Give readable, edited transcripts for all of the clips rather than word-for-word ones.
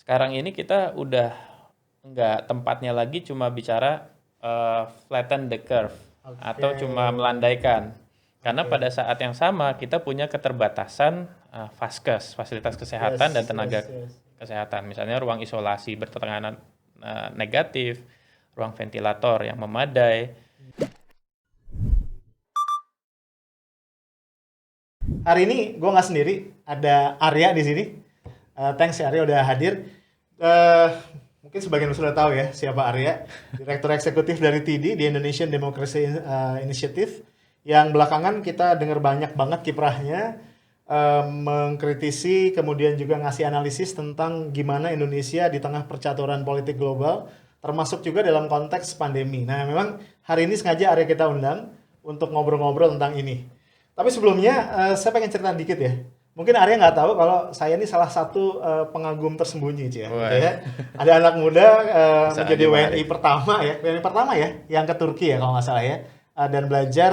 sekarang ini kita udah nggak tempatnya lagi cuma bicara flatten the curve Oke, atau cuma melandaikan. Karena oke. pada saat yang sama kita punya keterbatasan vaskes, fasilitas kesehatan dan Yes, tenaga yes, yes. kesehatan. Misalnya ruang isolasi bertekanan negatif, ruang ventilator yang memadai. Hari ini gue nggak sendiri, ada Arya di sini. Thanks ya Arya udah hadir. Eh, Mungkin sebagian sudah tahu ya siapa Arya, Direktur Eksekutif dari TIDI, di Indonesian Democracy Initiative, yang belakangan kita dengar banyak banget kiprahnya, mengkritisi kemudian juga ngasih analisis tentang gimana Indonesia di tengah percaturan politik global, termasuk juga dalam konteks pandemi. Nah, memang hari ini sengaja Arya kita undang untuk ngobrol-ngobrol tentang ini. Tapi sebelumnya saya pengen cerita dikit ya. Mungkin Arya nggak tahu kalau saya ini salah satu pengagum tersembunyi, Ci, ya, gitu Wah, ya. Ada anak muda bisa menjadi aja Bang WNI Arif. pertama ya, WNI pertama ya, yang ke Turki ya kalau nggak salah ya, dan belajar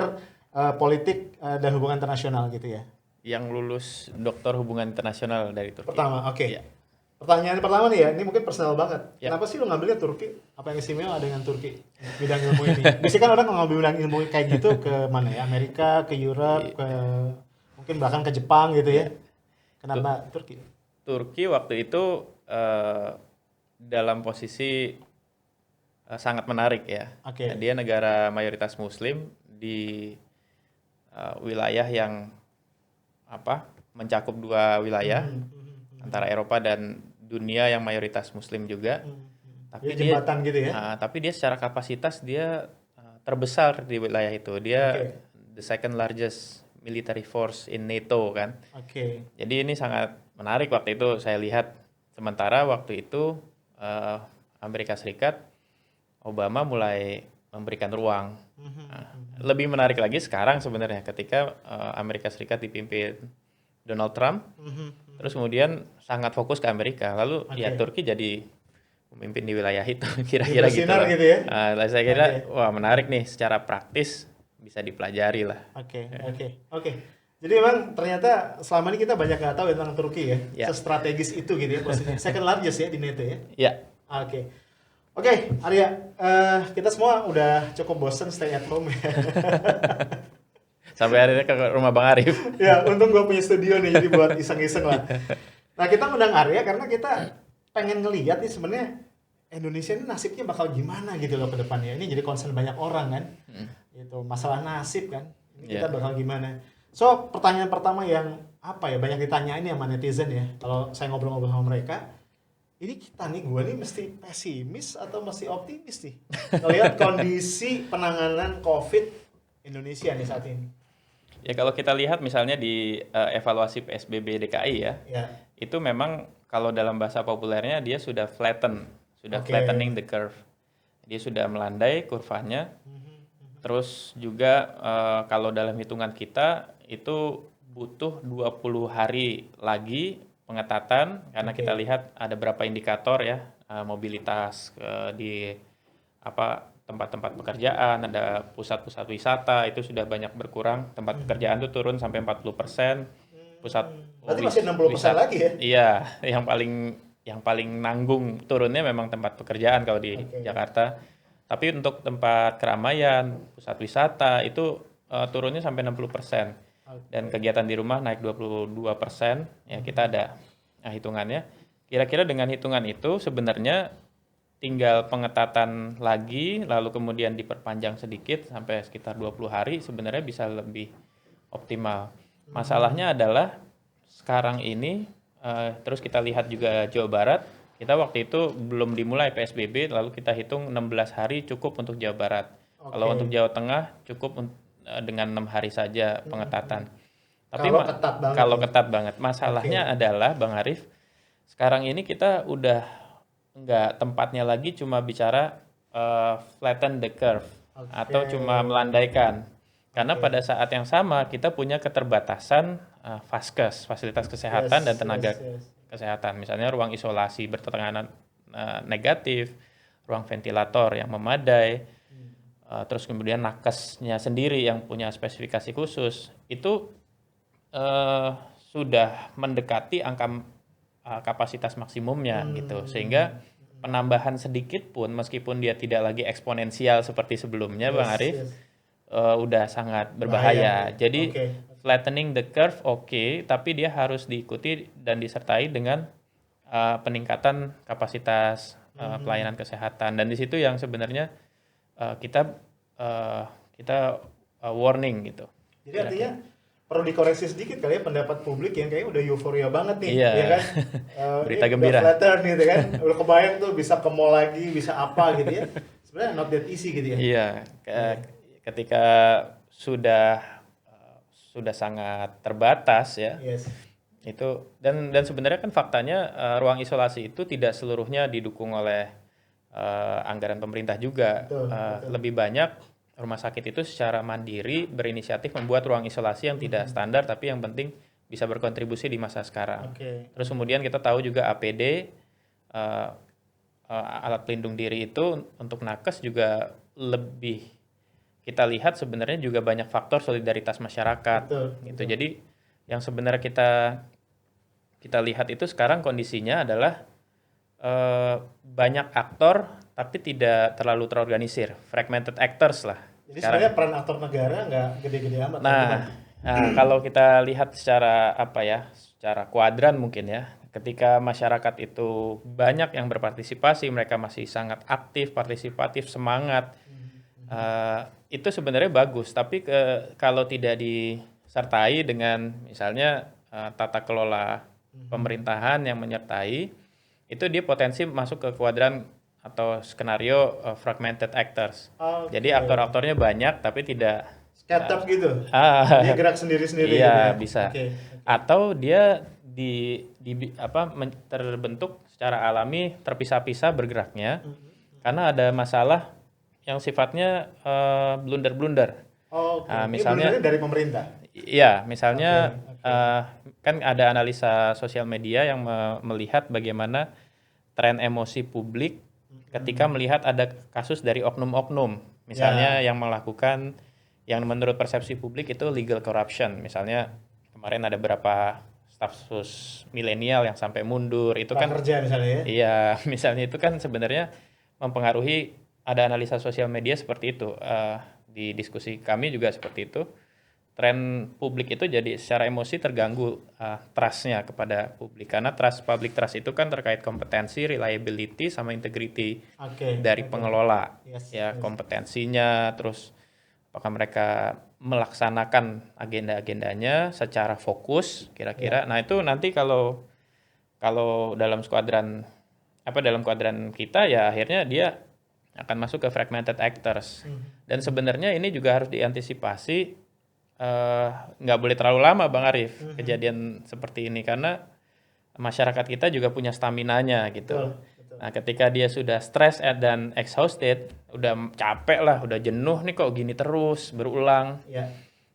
politik dan hubungan internasional gitu ya. Yang lulus Doktor Hubungan Internasional dari Turki. Pertama, oke. Ya, Pertanyaan pertama nih ya, ini mungkin personal banget. ya. Kenapa sih lu ngambilnya Turki? Apa yang istimewa dengan Turki? Bidang ilmu ini. Biasanya kan orang kalau ngambil bidang ilmu kayak gitu ke mana ya? Amerika, ke Europe, Di, ke mungkin bahkan ke Jepang gitu ya. ya. Tu- Kenapa Turki? Turki waktu itu dalam posisi sangat menarik ya. Oke. Dia negara mayoritas Muslim di wilayah yang mencakup dua wilayah Mhm, mhm, mhm, antara Eropa dan dunia yang mayoritas Muslim juga. mhm, mhm. Tapi Jadi dia jembatan gitu ya? tapi dia secara kapasitas dia terbesar di wilayah itu. Dia Oke, the second largest military force in NATO kan. oke. Jadi ini sangat menarik waktu itu saya lihat. Sementara waktu itu eh, Amerika Serikat, Obama mulai memberikan ruang. Mhm, Nah, mhm, mhm. lebih menarik lagi sekarang sebenarnya ketika Amerika Serikat dipimpin Donald Trump, Mhm, terus mhm. kemudian sangat fokus ke Amerika. Lalu ya Oke. Turki jadi pemimpin di wilayah itu, Jadi kira-kira bersinar gitulah. gitu ya? Saya kira Oke. wah menarik nih secara praktis bisa dipelajari lah. Oke, oke, oke. Jadi memang ternyata selama ini kita banyak nggak tahu ya tentang Turki ya, Ya, sestrategis itu gitu ya posisinya. Second largest ya di NATO ya. ya. Oke, oke, Arya, kita semua udah cukup bosen stay at home ya. Sampai akhirnya ke rumah Bang Arif. Ya, untung gue punya studio nih, jadi buat iseng-iseng lah. Nah, kita undang Arya karena kita pengen ngeliat nih sebenarnya Indonesia ini nasibnya bakal gimana gitu loh ke depannya. Ini jadi concern banyak orang kan. Hmm, Itu masalah nasib kan. Ini kita ya. bakal gimana. So, pertanyaan pertama yang apa ya banyak ditanyain ya sama netizen ya. Kalau saya ngobrol-ngobrol sama mereka, ini kita nih gue nih mesti pesimis atau mesti optimis nih ngelihat kondisi penanganan COVID Indonesia nih saat ini. Ya kalau kita lihat misalnya di evaluasi PSBB DKI ya, Ya, itu memang kalau dalam bahasa populernya dia sudah oke. flattening the curve. Dia sudah melandai kurvanya. Mhm, mhm. Terus juga kalau dalam hitungan kita itu butuh 20 hari lagi pengetatan karena kita Oke. lihat ada berapa indikator ya, mobilitas di tempat-tempat pekerjaan, ada pusat-pusat wisata itu sudah banyak berkurang, tempat Mhm. pekerjaan tuh turun sampai 40%, pusat Berarti masih 60% wisata lagi ya? iya, yang paling nanggung turunnya memang tempat pekerjaan kalau di Oke. Jakarta. Tapi untuk tempat keramaian, pusat wisata itu turunnya sampai 60%. Dan Oke. kegiatan di rumah naik 22%. Ya kita Mhm. ada hitungannya. Kira-kira dengan hitungan itu sebenarnya tinggal pengetatan lagi, lalu kemudian diperpanjang sedikit sampai sekitar 20 hari sebenarnya bisa lebih optimal. Mhm. Masalahnya adalah sekarang ini, terus kita lihat juga Jawa Barat, kita waktu itu belum dimulai PSBB, lalu kita hitung 16 hari cukup untuk Jawa Barat. Kalau untuk Oke. Jawa Tengah cukup dengan 6 hari saja Mhm, mhm. pengetatan. Tapi Kalau ketat banget kalau ya. ketat banget, Oke. masalahnya adalah Bang Arif, sekarang ini kita udah nggak tempatnya lagi cuma bicara flatten the curve Oke. atau cuma melandaikan. Karena pada Oke. saat yang sama kita punya keterbatasan vaskes, fasilitas kesehatan dan Yes, tenaga yes, yes. kesehatan. Misalnya ruang isolasi bertekanan negatif, ruang ventilator yang memadai, Hmm. terus kemudian nakesnya sendiri yang punya spesifikasi khusus. Itu eh, sudah mendekati angka kapasitas maksimumnya gitu. Sehingga penambahan sedikit pun meskipun dia tidak lagi eksponensial seperti sebelumnya Bang Arif, udah sangat berbahaya. Jadi flattening the curve tapi dia harus diikuti dan disertai dengan peningkatan kapasitas pelayanan kesehatan, dan di situ yang sebenarnya kita warning gitu. Jadi artinya perlu dikoreksi sedikit kali ya pendapat publik yang kayaknya udah euforia banget nih, Iya. ya kan? Berita ini gembira. Udah flatter nih, gitu kan? Udah kebayang tuh bisa ke mall lagi, bisa apa gitu ya? Sebenarnya not that easy gitu ya? Iya, ketika sudah sangat terbatas ya. Yes. Itu dan sebenarnya kan faktanya ruang isolasi itu tidak seluruhnya didukung oleh anggaran pemerintah juga. Betul. Lebih banyak rumah sakit itu secara mandiri berinisiatif membuat ruang isolasi yang tidak standar tapi yang penting bisa berkontribusi di masa sekarang. Terus kemudian kita tahu juga APD, alat pelindung diri itu untuk nakes juga lebih kita lihat sebenarnya juga banyak faktor solidaritas masyarakat. Gitu. Jadi yang sebenarnya kita lihat itu sekarang kondisinya adalah banyak aktor tapi tidak terlalu terorganisir, fragmented actors lah. Jadi sebenarnya peran aktor negara nggak gede-gede amat. Nah, kalau kita lihat secara secara kuadran mungkin ya, ketika masyarakat itu banyak yang berpartisipasi, mereka masih sangat aktif, partisipatif, semangat, itu sebenarnya bagus. Tapi kalau tidak disertai dengan misalnya tata kelola pemerintahan yang menyertai, itu dia potensi masuk ke kuadran atau skenario fragmented actors. Jadi aktor-aktornya banyak tapi tidak startup gitu. Dia gerak sendiri-sendiri iya, gitu ya. Bisa. Atau dia terbentuk secara alami terpisah-pisah bergeraknya karena ada masalah yang sifatnya blunder-blunder. Misalnya dari pemerintah. Iya, misalnya kan ada analisa sosial media yang melihat bagaimana tren emosi publik ketika melihat ada kasus dari oknum-oknum, misalnya yang melakukan yang menurut persepsi publik itu legal corruption. Misalnya kemarin ada beberapa staf sus milenial yang sampai mundur, itu kan kerja misalnya ya. Iya, misalnya itu kan sebenarnya mempengaruhi, ada analisa sosial media seperti itu. Di diskusi kami juga seperti itu. Tren publik itu jadi secara emosi terganggu trust-nya kepada publik, karena public trust itu kan terkait kompetensi, reliability sama integrity dari pengelola. Kompetensinya, terus apakah mereka melaksanakan agenda-agendanya secara fokus kira-kira. Nah, itu nanti kalau dalam kuadran kita ya akhirnya dia akan masuk ke fragmented actors. Dan sebenarnya ini juga harus diantisipasi. Nggak boleh terlalu lama Bang Arif kejadian seperti ini, karena masyarakat kita juga punya staminanya gitu. Betul. Nah, ketika dia sudah stres dan exhausted, udah capek lah, udah jenuh nih kok gini terus berulang,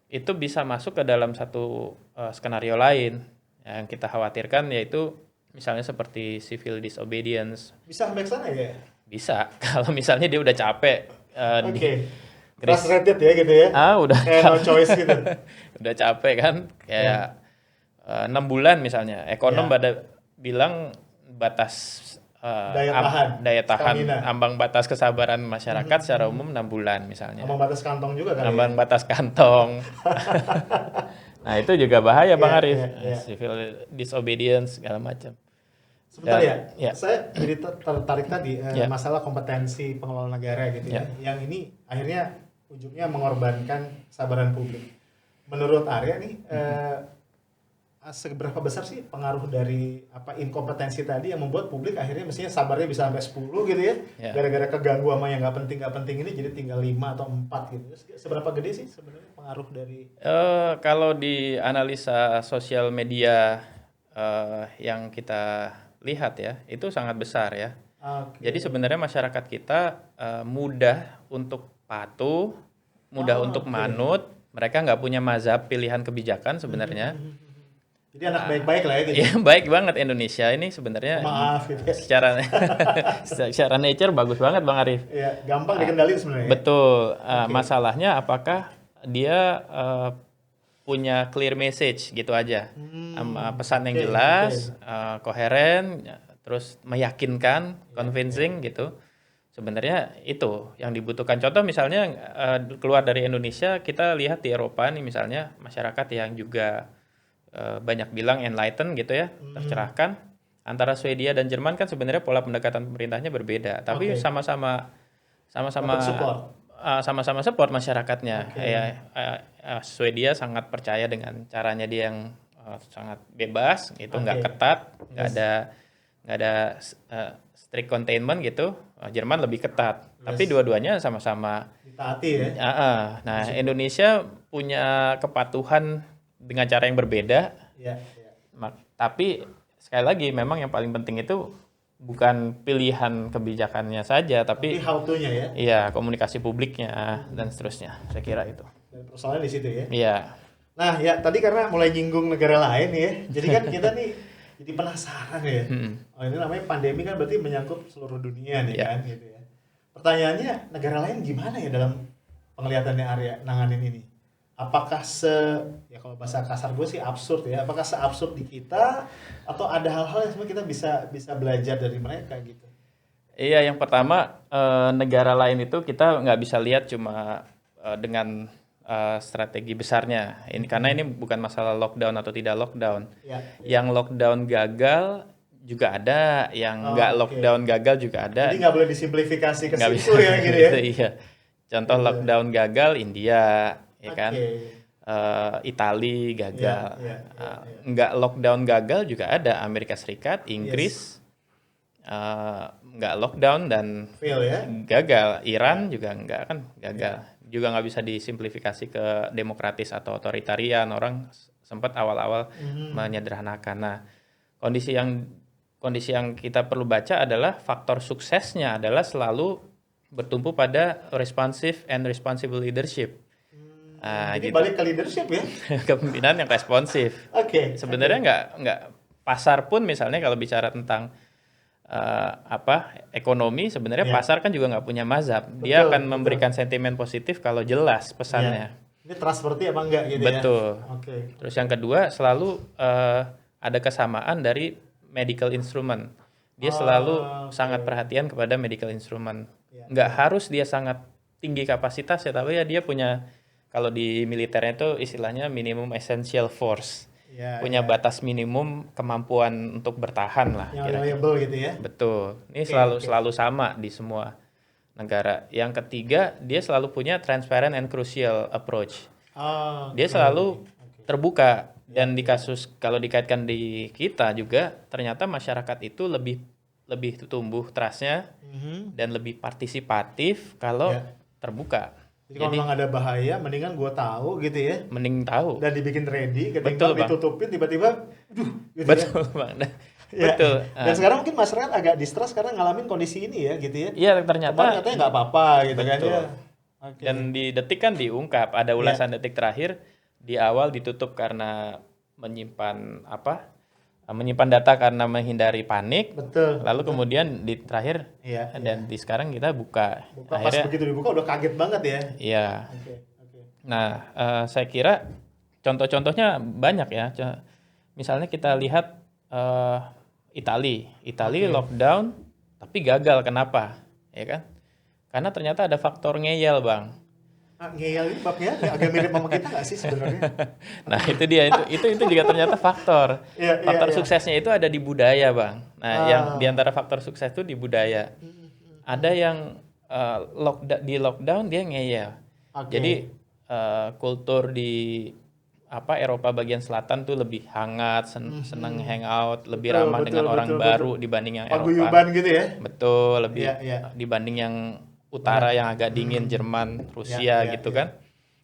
itu bisa masuk ke dalam satu skenario lain yang kita khawatirkan, yaitu misalnya seperti civil disobedience. Bisa sampai ke sana ya? Bisa, kalau misalnya dia udah capek. Frustrated ya gitu ya? Udah kayak no choice gitu. Udah capek kan, kayak 6 bulan misalnya. Ekonom bilang batas daya tahan, ambang batas kesabaran masyarakat secara umum 6 bulan misalnya. Ambang batas kantong juga kan? Ambang batas kantong. Nah, itu juga bahaya Bang Arif. Civil disobedience segala macam. Sebentar ya, saya jadi tertarik tadi masalah kompetensi pengelola negara gitu ya. Yang ini akhirnya ujungnya mengorbankan kesabaran publik. Menurut Arya nih, seberapa besar sih pengaruh dari inkompetensi tadi yang membuat publik akhirnya mestinya sabarnya bisa sampai 10 gitu ya, gara-gara keganggu sama yang nggak penting ini jadi tinggal 5 atau 4 gitu. Seberapa gede sih sebenarnya pengaruh dari? Kalau di analisa sosial media yang kita lihat ya, itu sangat besar ya. Jadi sebenarnya masyarakat kita mudah untuk patuh, mudah untuk manut. Mereka nggak punya mazhab pilihan kebijakan sebenarnya. Jadi anak baik-baik lah ya gitu. Iya, baik banget Indonesia ini sebenarnya. Maaf gitu ya. Secara nature bagus banget Bang Arif. Iya, gampang dikendalikan sebenarnya. Betul. Masalahnya apakah dia punya clear message gitu aja. Pesan yang Oke, jelas, koheren, terus meyakinkan, convincing gitu. Sebenarnya itu yang dibutuhkan. Contoh misalnya keluar dari Indonesia, kita lihat di Eropa nih misalnya masyarakat yang juga banyak bilang enlightened gitu ya, tercerahkan. Antara Swedia dan Jerman kan sebenarnya pola pendekatan pemerintahnya berbeda, tapi Oke. sama-sama Dapat support. sama-sama support masyarakatnya. Oke. Swedia sangat percaya dengan caranya dia yang sangat bebas, itu nggak Oke. ketat, nggak Yes. ada strict containment gitu. Jerman lebih ketat, tapi Yes. dua-duanya sama-sama. Ditaati ya. Nah, Indonesia punya kepatuhan dengan cara yang berbeda. Iya, iya. Tapi sekali lagi memang yang paling penting itu bukan pilihan kebijakannya saja, Tapi tapi how to-nya ya. iya komunikasi publiknya dan seterusnya. Saya kira itu. Dan persoalannya di situ ya. Iya. Nah, ya tadi karena mulai nyinggung negara lain ya. Jadi kan kita nih jadi penasaran ya. Oh, ini namanya pandemi kan berarti menyangkut seluruh dunia nih Iya. kan gitu ya. Pertanyaannya, negara lain gimana ya dalam penglihatannya Arya nanganin ini? Apakah ya kalau bahasa kasar gue sih absurd ya. Apakah seabsurd di kita atau ada hal-hal yang sebenarnya kita bisa belajar dari mereka gitu? Iya, yang pertama negara lain itu kita nggak bisa lihat cuma dengan strategi besarnya. Karena ini bukan masalah lockdown atau tidak lockdown. Ya. Yang lockdown gagal juga ada, yang nggak oke. lockdown gagal juga ada. Jadi nggak boleh disimplifikasi ke Nggak situ ya gitu ya. Iya. Contoh lockdown gagal India, ya kan? Oke. Itali gagal. Iya. Nggak lockdown gagal juga ada Amerika Serikat, Inggris nggak lockdown dan Fail ya. gagal. Iran juga nggak kan gagal. Juga nggak bisa disimplifikasi ke demokratis atau otoritarian. Orang sempat awal-awal menyederhanakan. Nah, kondisi yang kita perlu baca adalah faktor suksesnya adalah selalu bertumpu pada responsive and responsible leadership. Jadi Gitu. balik ke leadership ya. Kepemimpinan yang responsif. Oke. Sebenarnya nggak pasar pun misalnya kalau bicara tentang ekonomi, sebenarnya Iya. pasar kan juga nggak punya mazhab. Dia Betul, akan memberikan sentimen positif kalau jelas pesannya. Ini trustworthy apa enggak gitu Betul. ya? Oke. Terus yang kedua selalu ada kesamaan dari medical instrument. Dia selalu oke. sangat perhatian kepada medical instrument. Iya. Nggak harus dia sangat tinggi kapasitas ya, tapi ya dia punya, kalau di militernya itu istilahnya minimum essential force. Ya, Punya batas minimum kemampuan untuk bertahan lah. yang kira-kira. reliable gitu ya. Betul. Ini Oke, selalu sama di semua negara. Yang ketiga, dia selalu punya transparent and crucial approach. Dia selalu terbuka, dan kalau dikaitkan di kita juga ternyata masyarakat itu lebih tumbuh trust-nya dan lebih partisipatif kalau Ya. terbuka. Jadi kalau memang ada bahaya, mendingan gue tahu gitu ya. Mending tahu. Dan dibikin ready, Betul, ketimbang Bang. ditutupin tiba-tiba, gitu Betul, Bang. ya. Betul. Dan sekarang mungkin masyarakat agak distrust karena ngalamin kondisi ini ya, gitu ya. Iya, ternyata. Kemarin katanya nggak apa-apa gitu kan Betul. ya. Oke. Dan di detik kan diungkap, ada ulasan detik terakhir di awal ditutup karena menyimpan data karena menghindari panik. Betul. Lalu kemudian di terakhir Iya. dan di sekarang kita buka. Pas begitu dibuka udah kaget banget ya. Iya. Oke. Nah, saya kira contoh-contohnya banyak ya. Misalnya kita lihat Itali lockdown tapi gagal, kenapa? Ya kan? Karena ternyata ada faktor ngeyel, Bang. Ngeyel ini babnya agak mirip sama kita nggak sih sebenarnya? Nah, itu dia, itu juga ternyata faktor. Iya, Faktor iya. suksesnya itu ada di budaya, Bang. Nah, yang di antara faktor sukses itu di budaya. Ada yang di lockdown dia ngeyel. Oke. Jadi kultur di Eropa bagian selatan tuh lebih hangat, senang hangout, lebih Betul, ramah dengan betul, orang betul, baru dibanding yang Eropa. Paguyuban gitu ya. Betul, lebih Iya. dibanding yang utara yang agak dingin, Jerman, Rusia Iya, gitu iya. kan.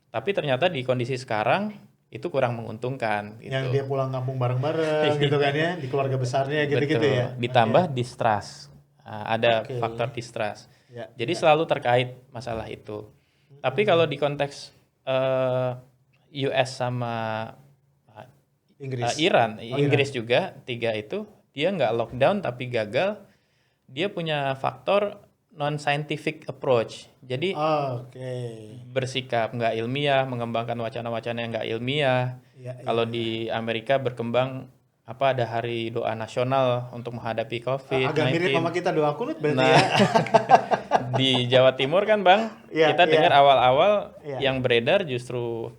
Tapi ternyata di kondisi sekarang itu kurang menguntungkan gitu. Yang dia pulang kampung bareng-bareng gitu kan ya, di keluarga besarnya gitu-gitu Betul. ya. Ditambah distrust. Ada Oke. faktor distrust. Ya. Jadi selalu terkait masalah itu. Tapi kalau di konteks US sama Inggris. Iran, Inggris juga, tiga itu dia nggak lockdown tapi gagal. Dia punya faktor non scientific approach. Jadi Oke. bersikap nggak ilmiah, mengembangkan wacana-wacana yang nggak ilmiah. Ya, Kalau di Amerika berkembang ada hari doa nasional untuk menghadapi agak mirip sama COVID-19. kita doa kunut berarti Nah, ya. di Jawa Timur kan Bang, Iya, kita iya. dengar awal-awal Iya. yang beredar justru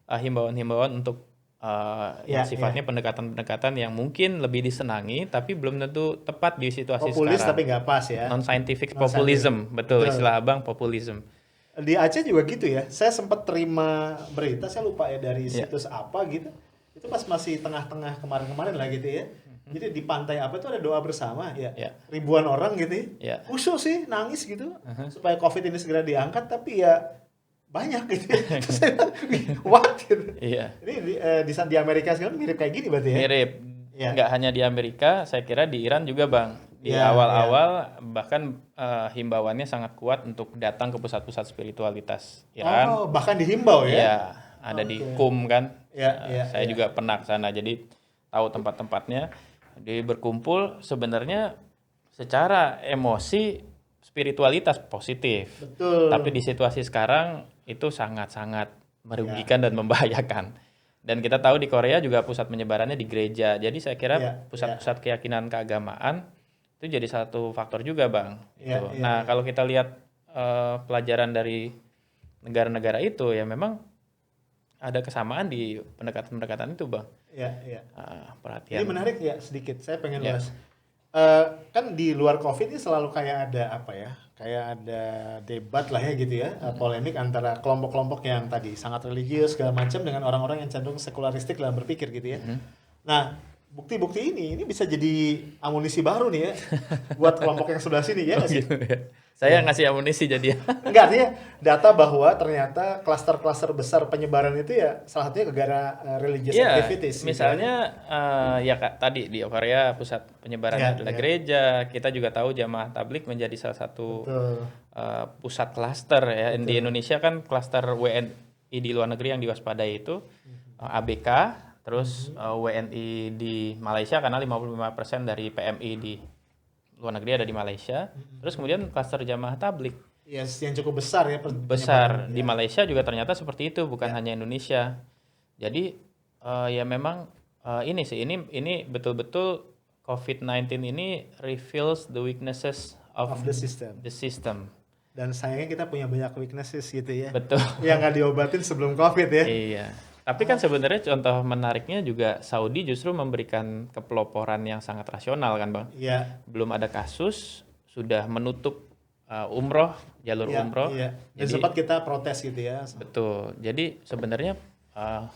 himbauan-himbauan untuk Iya, yang sifatnya pendekatan-pendekatan yang mungkin lebih disenangi, tapi belum tentu tepat di situasi Populis sekarang. tapi nggak pas ya. Non-scientific Non-scientific. populism, betul, Betul. istilah Abang populism. Di Aceh juga gitu ya. Saya sempat terima berita, saya lupa ya dari Iya. situs apa gitu. Itu pas masih tengah-tengah kemarin-kemarin lah gitu ya. Jadi di pantai apa itu ada doa bersama ya. Iya. Ribuan orang gitu ya. Ya. Khusyuk sih, nangis gitu. Supaya COVID ini segera diangkat, tapi ya banyak gitu ya. Terus saya bilang, what gitu. Iya. Ini di Amerika sekarang mirip kayak gini berarti ya. Mirip. Iya. Nggak hanya di Amerika, saya kira di Iran juga Bang. Di Iya, awal-awal bahkan himbauannya sangat kuat untuk datang ke pusat-pusat spiritualitas Iran. Oh, bahkan dihimbau ya. Iya, ada di Qum kan. Iya, iya, Saya iya. juga pernah ke sana, jadi tahu tempat-tempatnya. Di berkumpul sebenarnya secara emosi spiritualitas positif. Betul. Tapi di situasi sekarang itu sangat-sangat merugikan dan membahayakan. Dan kita tahu di Korea juga pusat penyebarannya di gereja. Jadi saya kira Iya, pusat-pusat keyakinan keagamaan itu jadi satu faktor juga, Bang. Iya, Gitu. iya, Nah, kalau kita lihat pelajaran dari negara-negara itu ya memang ada kesamaan di pendekatan-pendekatan itu, Bang. Iya, iya. Perhatian. Ini menarik ya sedikit. Saya pengen Ya. bahas. Kan di luar COVID ini selalu kayak ada apa ya? Kayak ada debat lah ya gitu ya, polemik antara kelompok-kelompok yang tadi sangat religius segala macam dengan orang-orang yang cenderung sekularistik dalam berpikir gitu ya. Nah, bukti-bukti ini bisa jadi amunisi baru nih ya buat kelompok yang sebelah sini ya nggak sih? Gitu ya. Saya ngasih amunisi jadi ya. Enggak, artinya data bahwa ternyata klaster-klaster besar penyebaran itu ya salah satunya gara-gara religious Iya, activities. gitu misalnya ya Kak, tadi di Korea pusat penyebarannya Iya, adalah iya. gereja. Kita juga tahu jamaah tablik menjadi salah satu Betul. pusat klaster ya. Di Indonesia kan klaster WNI di luar negeri yang diwaspadai itu ABK, terus WNI di Malaysia karena 55% dari PMI di luar negeri ada di Malaysia. Terus kemudian klaster jamaah tablik Ya, yang cukup besar ya besar penyebaran. di Malaysia juga ternyata seperti itu, bukan hanya Indonesia. Jadi ya memang ini betul-betul COVID-19 ini reveals the weaknesses of of the system. the system. Dan sayangnya kita punya banyak weaknesses gitu ya. Betul. Yang nggak diobatin sebelum COVID ya. Iya. Tapi kan sebenarnya contoh menariknya juga Saudi justru memberikan kepeloporan yang sangat rasional kan, Bang. Iya. Belum ada kasus, sudah menutup umroh, jalur Iya, umroh. iya. Dan Jadi sempat kita protes gitu ya. betul. Jadi sebenarnya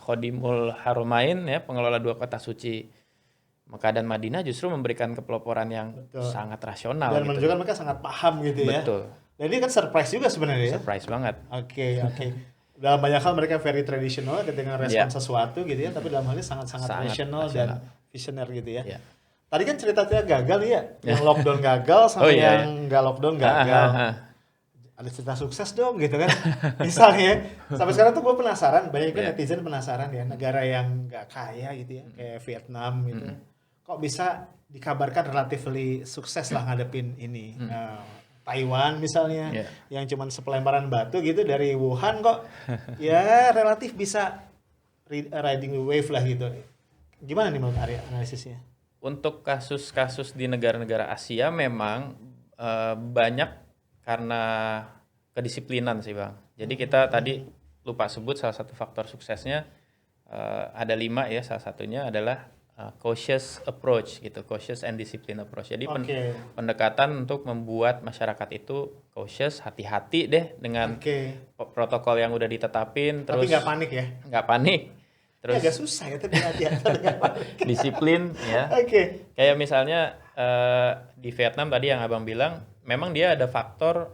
Khodimul Haramain ya, pengelola dua kota suci Mekah dan Madinah justru memberikan kepeloporan yang Betul. sangat rasional Dan gitu. menunjukkan mereka sangat paham gitu ya. Betul. Dan ini kan surprise juga sebenarnya ya. Surprise banget. Oke, oke. Dalam banyak hal mereka very traditional ketika respon Iya. sesuatu gitu ya, tapi dalam hal ini sangat-sangat Sangat rational dan visioner gitu ya. Iya. Tadi kan cerita-cerita gagal ya, yang lockdown gagal sama Oh, iya, yang nggak lockdown gagal. Ada cerita sukses dong gitu kan. Misalnya, sampai sekarang tuh gue penasaran, banyak juga Iya. netizen penasaran ya, negara yang nggak kaya gitu ya, kayak Vietnam gitu. Kok bisa dikabarkan relatively sukses lah ngadepin ini. Taiwan misalnya, Iya. yang cuman sepelemparan batu gitu dari Wuhan kok ya relatif bisa riding the wave lah gitu. Gimana nih menurut Arya analisisnya? Untuk kasus-kasus di negara-negara Asia memang banyak karena kedisiplinan sih, Bang. Jadi kita tadi lupa sebut salah satu faktor suksesnya ada 5 ya, salah satunya adalah cautious approach gitu, cautious and discipline approach. Jadi Oke. pendekatan untuk membuat masyarakat itu cautious, hati-hati deh dengan Oke. protokol yang udah ditetapin, Tapi terus nggak panik ya? nggak panik, Terus terus agak susah ya tapi hati-hati nggak panik. disiplin ya. Oke. Kayak misalnya di Vietnam tadi yang abang bilang, memang dia ada faktor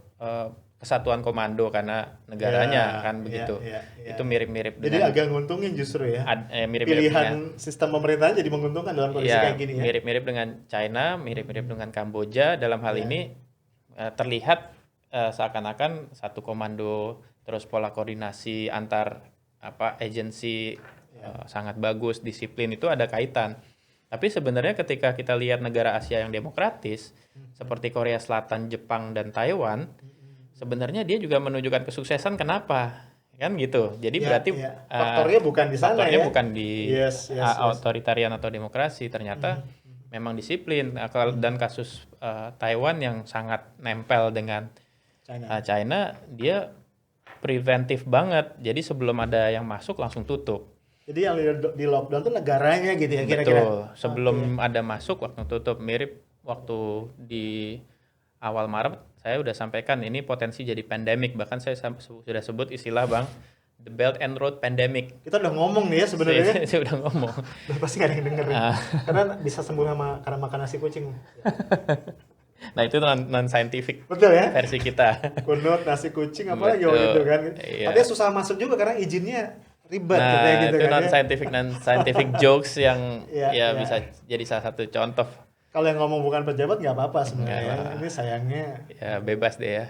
kesatuan komando karena negaranya Ya, kan begitu. ya, ya. Itu mirip-mirip Jadi dengan agak nguntungin justru ya. mirip-mirip dengan Pilihan sistem pemerintahan jadi menguntungkan dalam kondisi ya, kayak gini ya. mirip-mirip dengan China, mirip-mirip dengan Kamboja. Dalam hal ini terlihat seakan-akan satu komando, terus pola koordinasi antar agensi sangat bagus, disiplin itu ada kaitan. Tapi sebenarnya ketika kita lihat negara Asia yang demokratis seperti Korea Selatan, Jepang dan Taiwan, sebenarnya dia juga menunjukkan kesuksesan. Kenapa? Kan gitu. Jadi Ya, berarti ya. Faktornya bukan di sana faktornya ya. bukan di Yes, yes, yes. authoritarian atau demokrasi, ternyata memang disiplin. Dan kasus Taiwan yang sangat nempel dengan China. China, dia preventif banget. Jadi sebelum ada yang masuk langsung tutup. Jadi yang di lockdown tuh negaranya gitu ya kira-kira. Betul. Sebelum ada masuk waktu tutup, mirip waktu di awal Maret saya udah sampaikan ini potensi jadi pandemik. Bahkan saya sudah sebut istilah Bang, the Belt and Road Pandemic. Kita udah ngomong nih ya sebenarnya. Saya udah ngomong. Udah pasti nggak ada yang denger nih. Karena bisa sembuh karena makan nasi kucing. Nah itu non scientific Betul ya? versi kita. Kunut, nasi kucing, apalagi Betul. waktu itu kan. Iya. Katanya susah masuk juga karena izinnya ribet Nah katanya gitu itu kan ya. non scientific jokes yang Iya, ya iya. bisa jadi salah satu contoh. Kalau yang ngomong bukan pejabat nggak apa-apa Nggak sebenarnya. apa. Ini sayangnya. Ya bebas deh ya.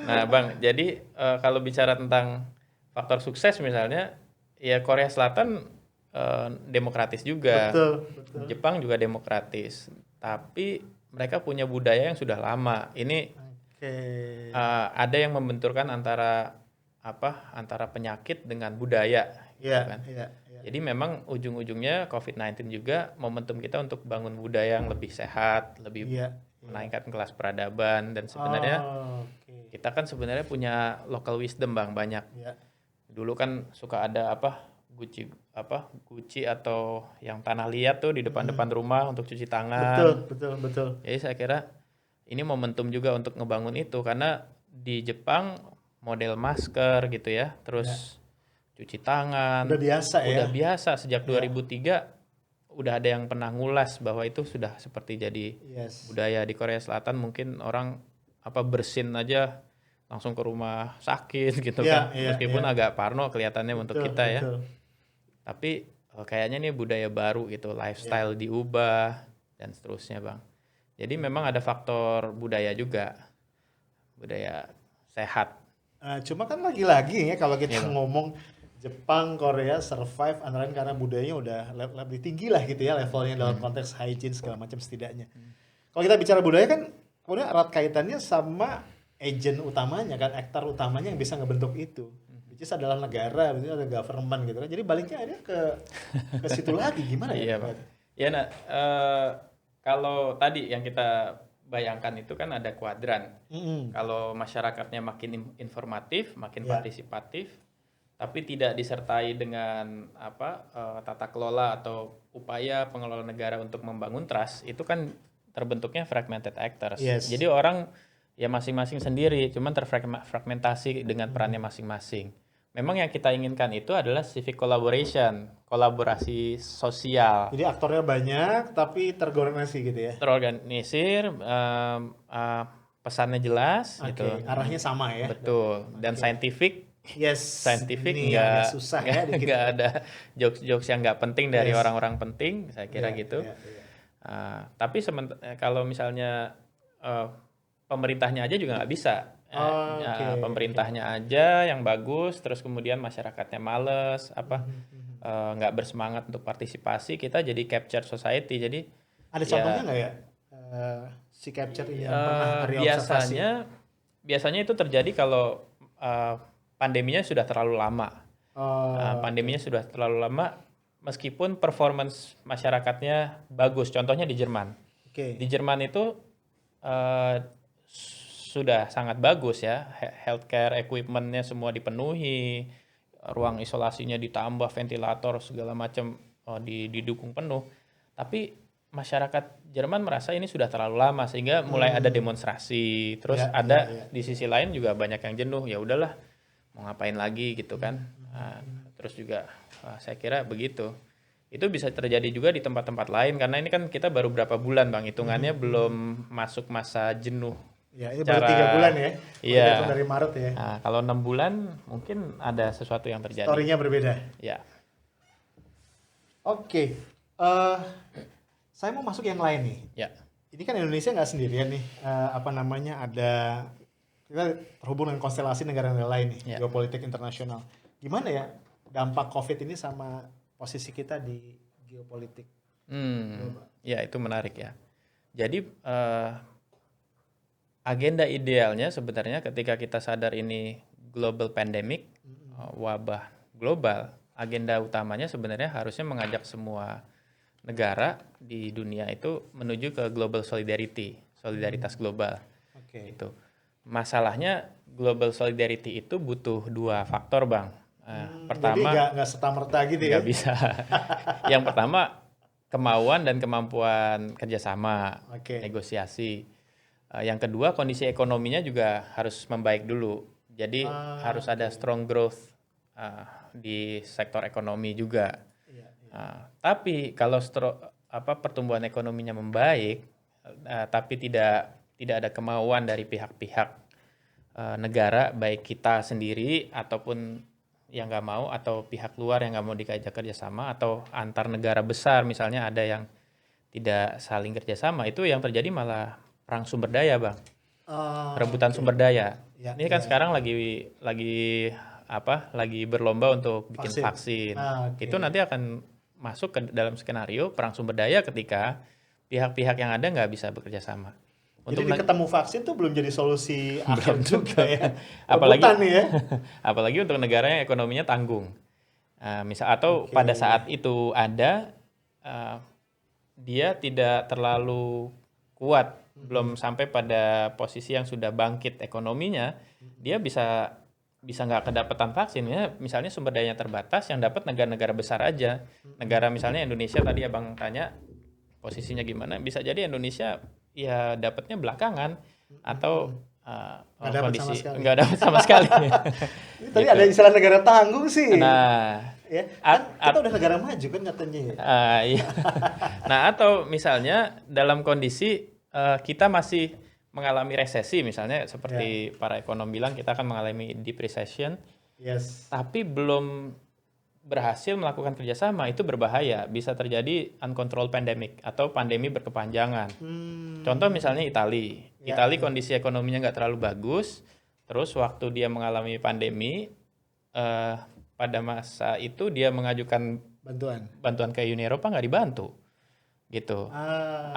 Nah Bang, jadi kalau bicara tentang faktor sukses misalnya, ya Korea Selatan demokratis juga, Betul, betul. Jepang juga demokratis, tapi mereka punya budaya yang sudah lama. Ini Oke. ada yang membenturkan antara penyakit dengan budaya, gitu Iya, kan. iya, iya. Jadi memang ujung-ujungnya COVID-19 juga momentum kita untuk bangun budaya yang lebih sehat, lebih Iya. menaikkan kelas peradaban, dan sebenarnya Oh, oke. kita kan sebenarnya punya local wisdom Bang, banyak. Iya. Dulu kan suka ada Gucci atau yang tanah liat tuh di depan-depan rumah untuk cuci tangan. Betul, betul, betul. Jadi saya kira ini momentum juga untuk ngebangun itu, karena di Jepang model masker gitu ya, terus cuci tangan. Udah biasa ya. Udah biasa sejak 2003 udah ada yang pernah ngulas bahwa itu sudah seperti jadi Yes. budaya di Korea Selatan. Mungkin orang bersin aja langsung ke rumah sakit gitu Iya, kan. iya, Meskipun iya. agak parno kelihatannya untuk Betul, kita ya. betul. Tapi kayaknya ini budaya baru gitu, lifestyle diubah dan seterusnya Bang. Jadi memang ada faktor budaya juga, budaya sehat. Cuma kan lagi-lagi ya kalau kita Iya, Bang. ngomong Jepang, Korea survive antara lain karena budayanya udah lebih tinggi lah gitu ya levelnya dalam konteks hygiene segala macam setidaknya. Kalau kita bicara budaya kan kemudian erat kaitannya sama agent utamanya kan, aktor utamanya yang bisa ngebentuk itu. Which is adalah negara, which is ada government gitu kan. Jadi baliknya ada ke situ lagi gimana ya? Iya Bang. Ya nah, kalau tadi yang kita bayangkan itu kan ada kuadran. Mm-mm. Kalau masyarakatnya makin informatif, makin Ya. partisipatif, tapi tidak disertai dengan tata kelola atau upaya pengelola negara untuk membangun trust, itu kan terbentuknya fragmented actors. Yes. Jadi orang ya masing-masing sendiri, cuman terfragmentasi dengan perannya masing-masing. Memang yang kita inginkan itu adalah civic collaboration, kolaborasi sosial, Jadi aktornya banyak tapi terkoordinasi gitu ya. terorganisir, pesannya jelas, Oke, gitu. arahnya sama ya. Betul. Dan scientific Yes. scientific ini agak nggak susah ya dikit. nggak ada jokes-jokes yang nggak penting dari Yes. orang-orang penting, saya kira Iya, gitu. iya, iya. Tapi kalau misalnya pemerintahnya aja juga nggak bisa. Oh, oke, Pemerintahnya aja yang bagus, terus kemudian masyarakatnya males, nggak bersemangat untuk partisipasi, kita jadi captured society. Jadi Ada contohnya nggak ya? Si capture ini yang pernah Arya observasi. biasanya itu terjadi kalau pandeminya sudah terlalu lama. Pandeminya sudah terlalu lama, meskipun performance masyarakatnya bagus. Contohnya di Jerman. Oke. Di Jerman itu sudah sangat bagus ya, healthcare equipment-nya semua dipenuhi, ruang isolasinya ditambah, ventilator segala macam didukung penuh. Tapi masyarakat Jerman merasa ini sudah terlalu lama sehingga mulai ada demonstrasi. Terus di sisi lain juga banyak yang jenuh, ya udahlah mau ngapain lagi gitu kan. Terus juga saya kira begitu. Itu bisa terjadi juga di tempat-tempat lain karena ini kan kita baru berapa bulan Bang, hitungannya belum masuk masa jenuh. Ya, ini baru 3 bulan ya. Iya. Itu dari Maret ya. Nah, kalau 6 bulan mungkin ada sesuatu yang terjadi. Story-nya berbeda. Ya. Oke. Saya mau masuk yang lain nih. Ya. Ini kan Indonesia nggak sendirian nih. Ada kita terhubung dengan konstelasi negara-negara lain nih, Ya. geopolitik internasional. Gimana ya dampak COVID ini sama posisi kita di geopolitik. Ya itu menarik ya. Jadi agenda idealnya sebenarnya ketika kita sadar ini global pandemic, wabah global, agenda utamanya sebenarnya harusnya mengajak semua negara di dunia itu menuju ke global solidarity, solidaritas global. Oke. Itu. Masalahnya global solidarity itu butuh dua faktor, Bang. Pertama, jadi nggak serta-merta gitu ya? nggak bisa. Yang pertama, kemauan dan kemampuan kerjasama, Oke. negosiasi. Yang kedua, kondisi ekonominya juga harus membaik dulu. Jadi harus ada strong growth di sektor ekonomi juga. Iya. Tapi kalau pertumbuhan ekonominya membaik, tapi tidak ada kemauan dari pihak-pihak negara, baik kita sendiri ataupun yang nggak mau, atau pihak luar yang nggak mau diajak kerjasama, atau antar negara besar misalnya ada yang tidak saling kerjasama, itu yang terjadi malah perang sumber daya, Bang. Rebutan sumber daya. Ya, Ini kan sekarang lagi berlomba untuk bikin vaksin. Itu nanti akan masuk ke dalam skenario perang sumber daya ketika pihak-pihak yang ada nggak bisa bekerja sama. Jadi ketemu vaksin tuh belum jadi solusi akhir juga ya. Apalagi nih ya. Apalagi untuk negara yang ekonominya tanggung. Pada saat itu ada dia tidak terlalu kuat, belum sampai pada posisi yang sudah bangkit ekonominya, dia bisa nggak kedapatan vaksin ya. Misalnya sumber dayanya terbatas, yang dapat negara-negara besar aja. Negara misalnya Indonesia tadi Abang tanya posisinya gimana, bisa jadi Indonesia ya dapatnya belakangan atau kondisi nggak dapat sama sekali. Tadi ada istilah negara tanggung sih. Nah, ya, kan kita udah negara maju kan katanya ya. Iya. Nah, atau misalnya dalam kondisi kita masih mengalami resesi, misalnya seperti para ekonom bilang kita akan mengalami deep recession, tapi belum berhasil melakukan kerjasama, itu berbahaya. Bisa terjadi uncontrolled pandemic atau pandemi berkepanjangan. Contoh misalnya Itali kondisi ekonominya nggak terlalu bagus, terus waktu dia mengalami pandemi, pada masa itu dia mengajukan bantuan ke Uni Eropa, nggak dibantu. Gitu.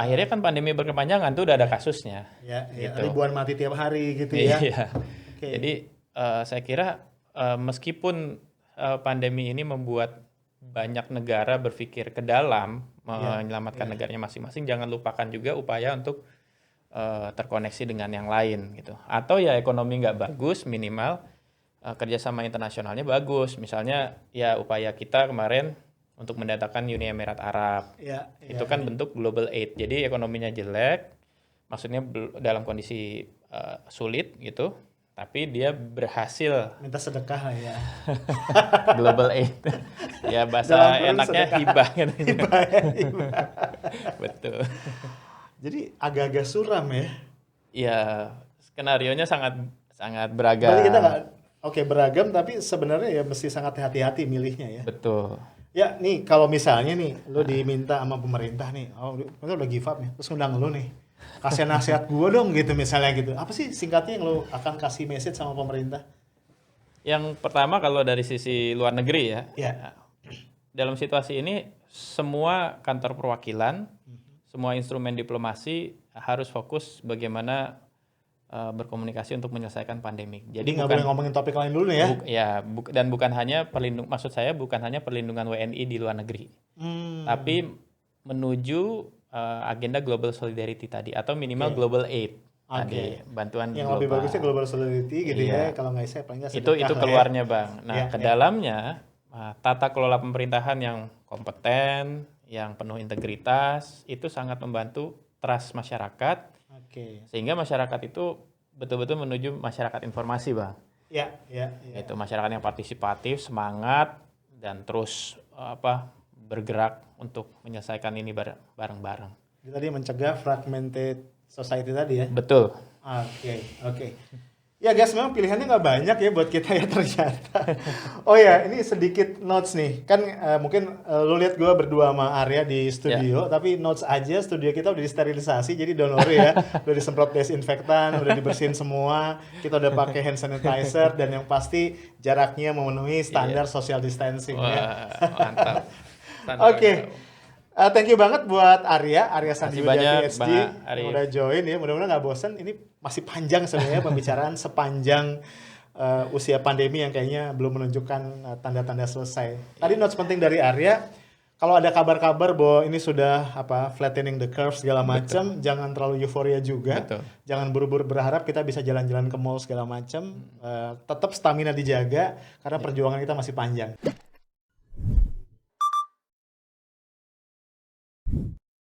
Akhirnya kan pandemi berkepanjangan tuh udah ada kasusnya. Gitu. Ribuan mati tiap hari gitu ya. Jadi saya kira meskipun pandemi ini membuat banyak negara berpikir ke dalam menyelamatkan negaranya masing-masing, jangan lupakan juga upaya untuk terkoneksi dengan yang lain gitu. Atau ya ekonomi nggak bagus, minimal kerjasama internasionalnya bagus. Misalnya ya upaya kita kemarin untuk mendatangkan Uni Emirat Arab, itu kan bentuk global aid. Jadi ekonominya jelek, maksudnya dalam kondisi sulit gitu, tapi dia berhasil minta sedekah lah ya. Global aid. Ya bahasa enaknya hibah kan. Hibah. Betul. Jadi agak-agak suram ya. Ya, skenarionya sangat beragam. Berarti kita beragam, tapi sebenarnya ya mesti sangat hati-hati milihnya ya. Betul. Ya nih kalau misalnya nih lu diminta sama pemerintah nih, kita udah give up nih, terus undang lu nih, kasih nasihat gue dong gitu misalnya gitu. Apa sih singkatnya yang lu akan kasih message sama pemerintah? Yang pertama kalau dari sisi luar negeri ya. Dalam situasi ini semua kantor perwakilan, semua instrumen diplomasi harus fokus bagaimana berkomunikasi untuk menyelesaikan pandemi. Jadi nggak boleh ngomongin topik lain dulu nih ya. Dan bukan hanya bukan hanya perlindungan WNI di luar negeri, tapi menuju agenda global solidarity tadi, atau minimal global aid tadi, bantuan yang global. Lebih bagusnya global solidarity gitu ya. Kalau nggak paling nggak sedekah itu keluarnya ya. Bang. Nah ke dalamnya tata kelola pemerintahan yang kompeten, yang penuh integritas, itu sangat membantu trust masyarakat. Sehingga masyarakat itu betul-betul menuju masyarakat informasi, Bang. Itu masyarakat yang partisipatif, semangat, dan terus bergerak untuk menyelesaikan ini bareng-bareng. Jadi tadi mencegah fragmented society tadi ya? Betul. Oke. Ya guys, memang pilihannya nggak banyak ya buat kita ya ternyata. Oh ya, ini sedikit notes nih. Kan mungkin lu lihat gue berdua sama Arya di studio, tapi notes aja studio kita udah disterilisasi, jadi don't worry ya. Udah disemprot desinfektan, udah dibersihin semua. Kita udah pakai hand sanitizer, dan yang pasti jaraknya memenuhi standar social distancing. Wah, mantap. Oke. Thank you banget buat Arya Makasih Sandi banyak, PhD Bang yang Arif. udah join ya. Mudah-mudahan nggak bosan. Ini masih panjang sebenarnya pembicaraan sepanjang usia pandemi yang kayaknya belum menunjukkan tanda-tanda selesai. Tadi notes penting dari Arya, kalau ada kabar-kabar bahwa ini sudah flattening the curve segala macam, jangan terlalu euforia juga. Betul. Jangan buru-buru berharap kita bisa jalan-jalan ke mall segala macam. Tetap stamina dijaga karena perjuangan kita masih panjang.